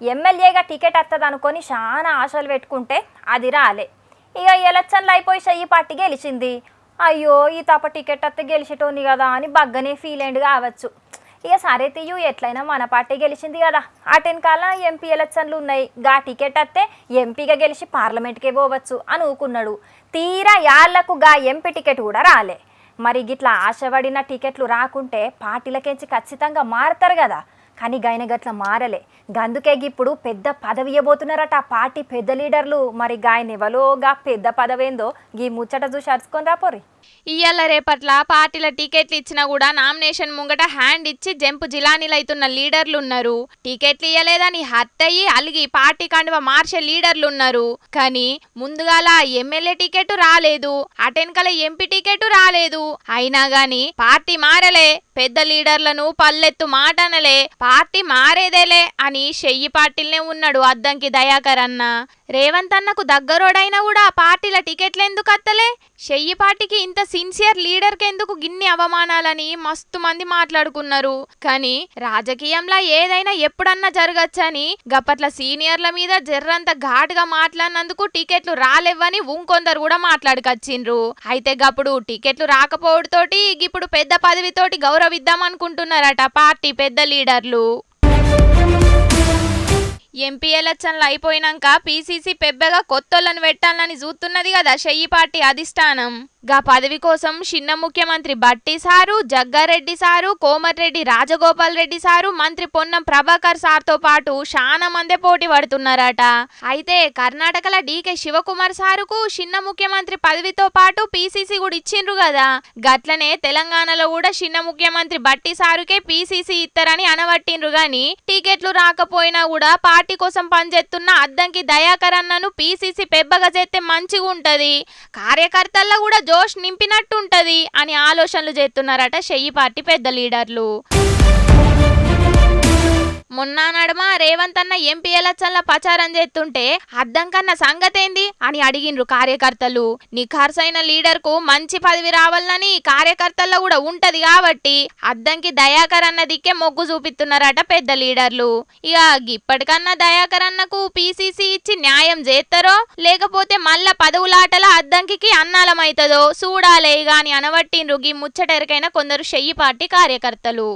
ఎమ్మెల్యేగా టికెట్ వస్తుంది అనుకొని చాలా ఆశలు పెట్టుకుంటే అది రాలే. ఇక ఎలక్షన్లు అయిపోయి చెయ్యి పార్టీ గెలిచింది. అయ్యో ఈ తప్ప టికెట్ వస్తే గెలిచేటోని కదా అని బగ్గనే ఫీల్ అయింది కావచ్చు. ఇక సరే తీయు ఎట్లయినా మన పార్టీ గెలిచింది కదా, అటెన్కాల ఎంపీ ఎలక్షన్లు ఉన్నాయి, గా టికెట్ వస్తే ఎంపీగా గెలిచి పార్లమెంట్కే పోవచ్చు అని ఊకున్నాడు. తీరా యాళ్లకు గా ఎంపీ టికెట్ కూడా రాలే. మరి గిట్లా ఆశపడిన టికెట్లు రాకుంటే పార్టీలకెంచి ఖచ్చితంగా మారుతారు కదా, కానీ గైన గట్ల మారలే. గందుకే ఇప్పుడు పెద్ద పదవి ఇవ్వబోతున్నారట పార్టీ పెద్ద లీడర్లు. మరి గాయన ఎవలో గా పెద్ద పదవేందో గీ ముచ్చట చూసి అరుచుకొని రాపోరి. ఇయ్యాల రేపట్ల పార్టీల టికెట్లు ఇచ్చినా కూడా నామినేషన్ ముంగట హ్యాండ్ ఇచ్చి జంపు జిలానీలు అవుతున్న లీడర్లు ఉన్నారు. టికెట్లు ఇయ్యలేదని హత్తయ్యి అలిగి పార్టీ కండువ మార్చే లీడర్లు ఉన్నారు. కానీ ముందుగాల ఎమ్మెల్యే టికెట్ రాలేదు, అటెన్కల ఎంపీ టికెట్ రాలేదు. అయినా గాని పార్టీ మారలే. పెద్ద లీడర్లను పల్లెత్తు మాటనలే, పార్టీ మారేదేలే అని చెయ్యి పార్టీలనే ఉన్నాడు అద్దంకి దయాకర్ అన్న. రేవంత్ అన్నకు దగ్గరోడైనా కూడా పార్టీల టికెట్లు ఎందుకు అత్తలే? చెయ్యి పార్టీకి ఇంత సిన్సియర్ లీడర్కి ఎందుకు గిన్ని అవమానాలని మస్తు మంది మాట్లాడుకున్నారు. కానీ రాజకీయంలో ఏదైనా ఎప్పుడన్నా జరగచ్చని గప్పట్ల సీనియర్ల మీద జర్రంత ఘాటుగా మాట్లాడినందుకు టికెట్లు రాలేవని ఇంకొందరు కూడా మాట్లాడుకొచ్చిండ్రు. అయితే గప్పుడు టికెట్లు రాకపోవడంతోటి ఇప్పుడు పెద్ద పదవితోటి గౌరవిద్దాం అనుకుంటున్నారట పార్టీ పెద్ద లీడర్లు. ఎంపీ ఎలక్షన్లు అయిపోయినాక పీసీసీ పెద్దగా కొత్తోళ్ళని పెట్టాలని చూస్తున్నది కదా చెయ్యి పార్టీ అధిష్టానం. గా పదవి కోసం చిన్న ముఖ్యమంత్రి Bhatti sir, Jaggareddy sir, Komatireddy Rajagopal Reddy sir, మంత్రి పొన్నం ప్రభాకర్ సార్తో పాటు చాలా మందే పోటీ పడుతున్నారట. అయితే కర్ణాటకల డీకే శివకుమార్ సారుకు చిన్న ముఖ్యమంత్రి పదవితో పాటు పీసీసీ కూడా ఇచ్చిండ్రు కదా, గట్లనే తెలంగాణలో కూడా చిన్న ముఖ్యమంత్రి బట్టి సారుకే పీసీసీ ఇస్తారని అనబట్టిండ్రు. గాని టికెట్లు రాకపోయినా కూడా పార్టీ కోసం పనిచేస్తున్న అద్దంకి దయాకర్ అన్నను పీసీసీ పెద్దగా చేస్తే మంచిగా ఉంటది, కార్యకర్తల్లో కూడా జోష్ నింపినట్టుంటది అని ఆలోచనలు చేస్తున్నారట చెయ్యి పార్టీ పెద్ద లీడర్లు. మొన్న నడమ రేవంత్ అన్న ఎంపీ ఎలక్షన్ల ప్రచారం చేస్తుంటే అద్దంకన్న సంగతేంది అని అడిగిండ్రు కార్యకర్తలు. నిఖార్సైన లీడర్ కు మంచి పదవి రావాలని కార్యకర్తల్లో కూడా ఉంటది కాబట్టి అద్దంకి దయాకర్ అన్న దిక్కే మొగ్గు చూపిస్తున్నారట పెద్ద లీడర్లు. ఇక ఇప్పటికన్నా దయాకర్ అన్నకు పీసీసీ ఇచ్చి న్యాయం చేస్తారో లేకపోతే మళ్ళా పదవులాటల అద్దంకి అన్నాలమైతుందో చూడాలే గాని అనబట్టిండ్రు గీ ముచ్చటెరకైన కొందరు చెయ్యి పార్టీ కార్యకర్తలు.